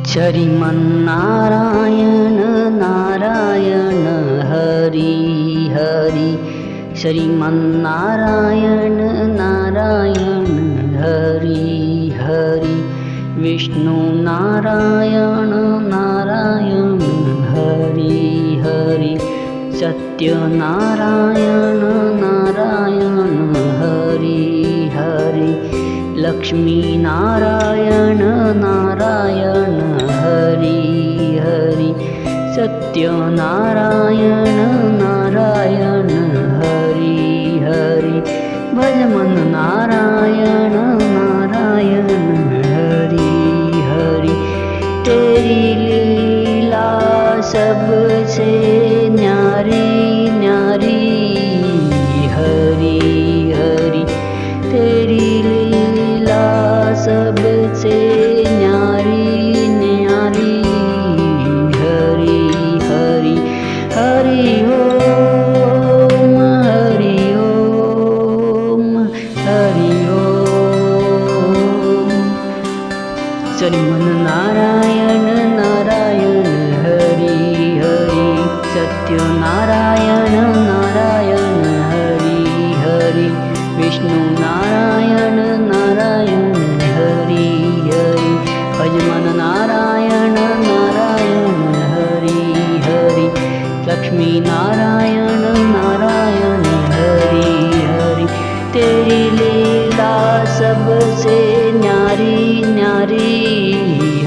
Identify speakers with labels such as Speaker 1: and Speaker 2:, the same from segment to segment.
Speaker 1: श्रीमन्नारायण नारायण हरि हरि। श्रीमन्नारायण नारायण हरि हरि। विष्णु नारायण नारायण हरि हरि। सत्यनारायण नारायण हरि हरि। लक्ष्मी नारायण नारायण हरि हरि। सत्यनारायण नारायण हरि हरि। भजमन नारायण नारायण हरि हरि। तेरी लीला सबसे न्यारी न्यारी हरि हरि। तेरी लीला सबसे न्यारी न्यारी हरि हरि। हरि ओम हरि ओम हरि ओम। श्रीमन्नारायण नारायण हरि हरि। सत्यनारायण नारायण हरि हरि। विष्णु नारायण नारायण हरि हरि। भजमन नारायण नारायण हरि हरि। लक्ष्मी नारायण नारायण हरि हरि। तेरी लीला सबसे न्यारी न्यारी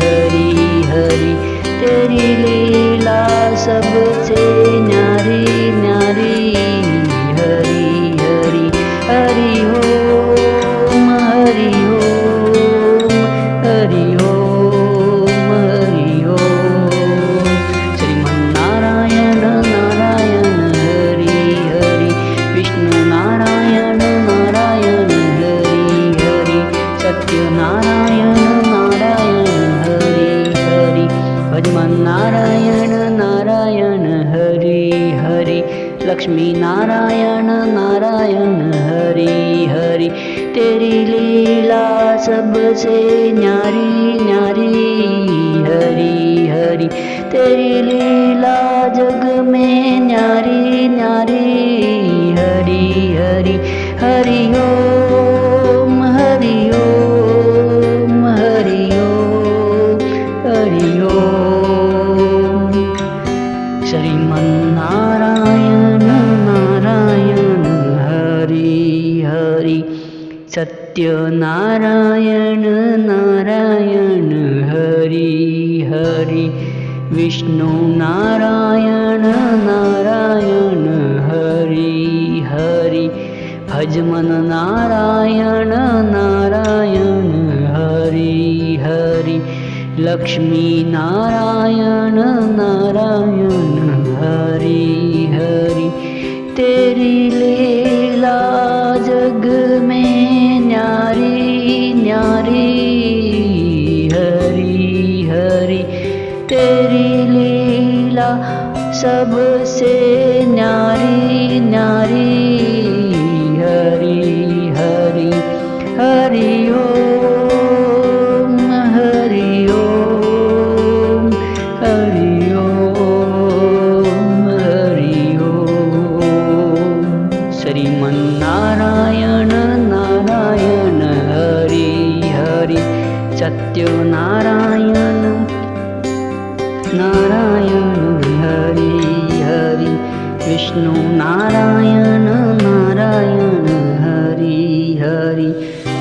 Speaker 1: हरि हरि। तेरी लीला सबसे न्यारी न्यारी हरि हरि। हरि ओम हरि ओम हरि ओम हरि ओम। श्रीमन्नारायण नारायण हरि हरि। विष्णु नारायण नारायण हरि हरि। सत्यनारायण नारायण हरि हरि। भजमन नारायण नारायण हरि हरि। लक्ष्मी नारायण नारायण हरि हरि। तेरी लीला सबसे न्यारी न्यारी हरि हरि। तेरी लीला जग में न्यारी न्यारी हरि हरि। हरि ओम हरि ओम हरि ओम हरि ओम। श्रीमन्नारायण नारायण हरि हरि। सत्यनारायण नारायण हरि हरि। विष्णु नारायण नारायण हरि हरि। भजमन नारायण नारायण हरि हरि। लक्ष्मी नारायण नारायण हरि हरि। तेरी लीला जग में न्यारी न्यारी हरि हरि। तेरी लीला सबसे न्यारी न्यारी हरि हरि। हरि ओम हरि ओम हरि ओम हरि ओम। श्रीमन्नारायण नारायण हरि हरि। सत्यनारायण नारायण हरि हरि। विष्णु नारायण नारायण हरि हरि।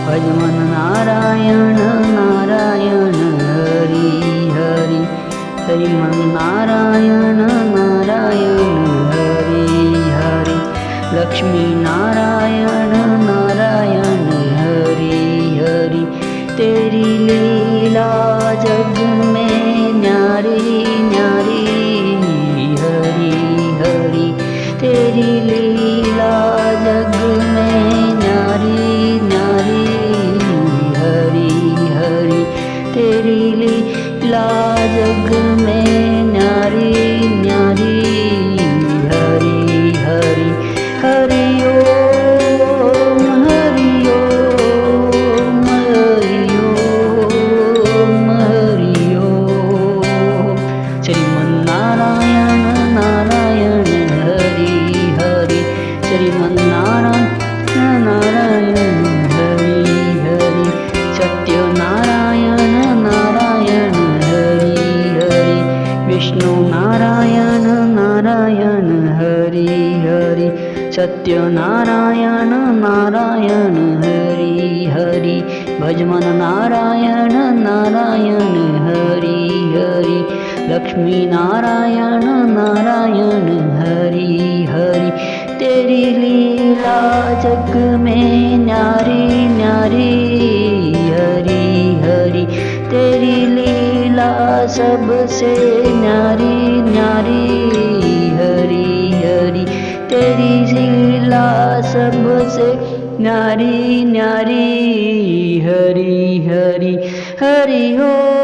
Speaker 1: भजमन नारायण नारायण हरि हरि। श्रीमन्नारायण नारायण हरि हरि। लक्ष्मी नारायण नारायण हरि हरि। तेरी लीला जग में न्यारी न्यारी हरि हरि। तेरी लीला जग में न्यारी न्यारी हरि हरि। तेरी लीला जग में न्यारी न्यारी हरि हरि। हरि ओम हरि ओम हरि ओम हरि ओम। सत्यनारायण नारायण हरि हरि भजमन नारायण नारायण हरि हरि लक्ष्मी नारायण नारायण हरि हरि तेरी लीला जग में न्यारी न्यारी हरि हरि तेरी लीला सबसे न्यारी न्यारी हरि हरि तेरी लीला सबसे न्यारी न्यारी हरि हरि हरि हो।